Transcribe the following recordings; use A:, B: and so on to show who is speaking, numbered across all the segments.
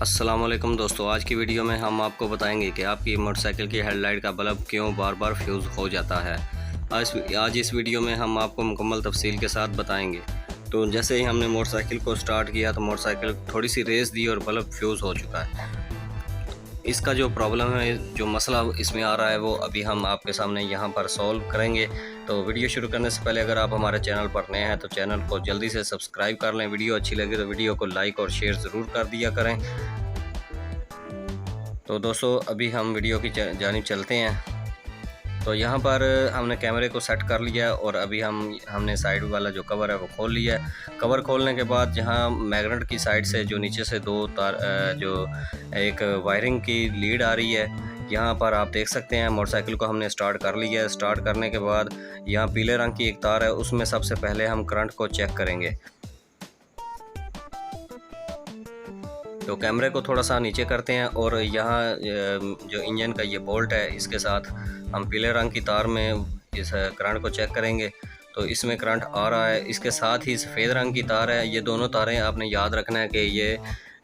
A: अस्सलामुअलैकुम दोस्तों, आज की वीडियो में हम आपको बताएंगे कि आपकी मोटरसाइकिल की हेडलाइट का बल्ब क्यों बार बार फ्यूज़ हो जाता है। आज इस वीडियो में हम आपको मुकम्मल तफसील के साथ बताएंगे। तो जैसे ही हमने मोटरसाइकिल को स्टार्ट किया तो मोटरसाइकिल थोड़ी सी रेस दी और बल्ब फ्यूज़ हो चुका है। इसका जो प्रॉब्लम है, जो मसला इसमें आ रहा है, वो अभी हम आपके सामने यहाँ पर सॉल्व करेंगे। तो वीडियो शुरू करने से पहले अगर आप हमारे चैनल पर नए हैं तो चैनल को जल्दी से सब्सक्राइब कर लें। वीडियो अच्छी लगे तो वीडियो को लाइक और शेयर ज़रूर कर दिया करें। तो दोस्तों अभी हम वीडियो की जानिब चलते हैं। तो यहाँ पर हमने कैमरे को सेट कर लिया है और अभी हमने साइड वाला जो कवर है वो खोल लिया है। कवर खोलने के बाद जहाँ मैग्नेट की साइड से जो नीचे से दो तार जो एक वायरिंग की लीड आ रही है, यहाँ पर आप देख सकते हैं मोटरसाइकिल को हमने स्टार्ट कर लिया है। स्टार्ट करने के बाद यहाँ पीले रंग की एक तार है, उसमें सबसे पहले हम करंट को चेक करेंगे। तो कैमरे को थोड़ा सा नीचे करते हैं और यहाँ जो इंजन का ये बोल्ट है, इसके साथ हम पीले रंग की तार में इस करंट को चेक करेंगे। तो इसमें करंट आ रहा है। इसके साथ ही सफ़ेद रंग की तार है। ये दोनों तारें आपने याद रखना है कि ये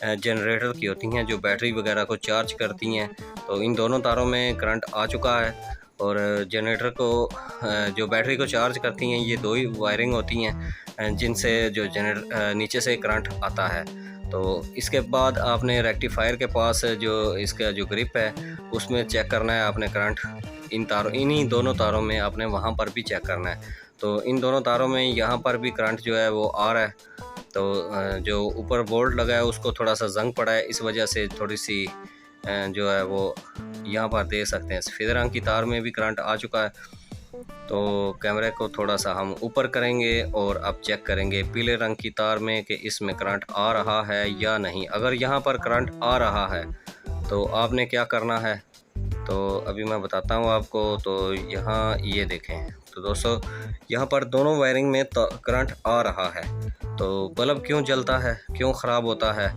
A: जनरेटर की होती हैं, जो बैटरी वगैरह को चार्ज करती हैं। तो इन दोनों तारों में करंट आ चुका है और जनरेटर को जो बैटरी को चार्ज करती हैं, ये दो ही वायरिंग होती हैं जिनसे जो नीचे से करंट आता है। तो इसके बाद आपने रेक्टिफायर के पास जो इसका जो ग्रिप है, उसमें चेक करना है आपने करंट। इन्हीं दोनों तारों में आपने वहाँ पर भी चेक करना है। तो इन दोनों तारों में यहाँ पर भी करंट जो है वो आ रहा है। तो जो ऊपर बोल्ट लगा है उसको थोड़ा सा जंग पड़ा है, इस वजह से थोड़ी सी जो है वो यहाँ पर देख सकते हैं सफ़ेद रंग की तार में भी करंट आ चुका है। तो कैमरे को थोड़ा सा हम ऊपर करेंगे और अब चेक करेंगे पीले रंग की तार में कि इसमें करंट आ रहा है या नहीं। अगर यहाँ पर करंट आ रहा है तो आपने क्या करना है, तो अभी मैं बताता हूँ आपको। तो यहाँ ये देखें, तो दोस्तों यहाँ पर दोनों वायरिंग में करंट आ रहा है। तो बल्ब क्यों जलता है, क्यों ख़राब होता है,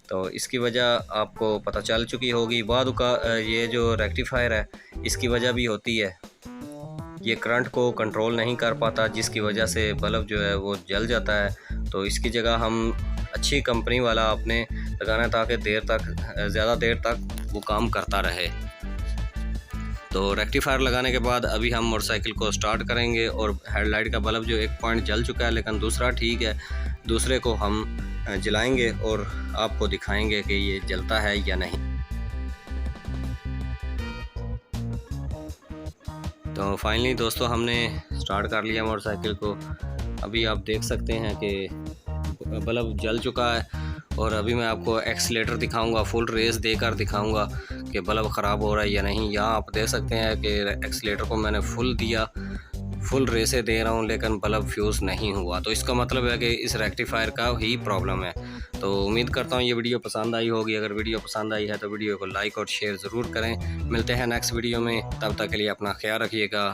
A: तो इसकी वजह आपको पता चल चुकी होगी। बाद का ये जो रेक्टिफायर है, इसकी वजह भी होती है, ये करंट को कंट्रोल नहीं कर पाता, जिसकी वजह से बल्ब जो है वो जल जाता है। तो इसकी जगह हम अच्छी कंपनी वाला आपने लगाना है ताकि ज़्यादा देर तक वो काम करता रहे। तो रेक्टिफायर लगाने के बाद अभी हम मोटरसाइकिल को स्टार्ट करेंगे और हेडलाइट का बल्ब जो एक पॉइंट जल चुका है लेकिन दूसरा ठीक है, दूसरे को हम जलाएंगे और आपको दिखाएंगे कि ये जलता है या नहीं। तो फाइनली दोस्तों हमने स्टार्ट कर लिया मोटरसाइकिल को। अभी आप देख सकते हैं कि बल्ब जल चुका है और अभी मैं आपको एक्सीलेटर दिखाऊंगा, फुल रेस देकर दिखाऊंगा कि बल्ब ख़राब हो रहा है या नहीं। यहाँ आप देख सकते हैं कि एक्सीलेटर को मैंने फुल दिया, फुल रेसे दे रहा हूँ, लेकिन बल्ब फ्यूज़ नहीं हुआ। तो इसका मतलब है कि इस रेक्टिफायर का ही प्रॉब्लम है। तो उम्मीद करता हूँ ये वीडियो पसंद आई होगी। अगर वीडियो पसंद आई है तो वीडियो को लाइक और शेयर ज़रूर करें। मिलते हैं नेक्स्ट वीडियो में, तब तक के लिए अपना ख्याल रखिएगा।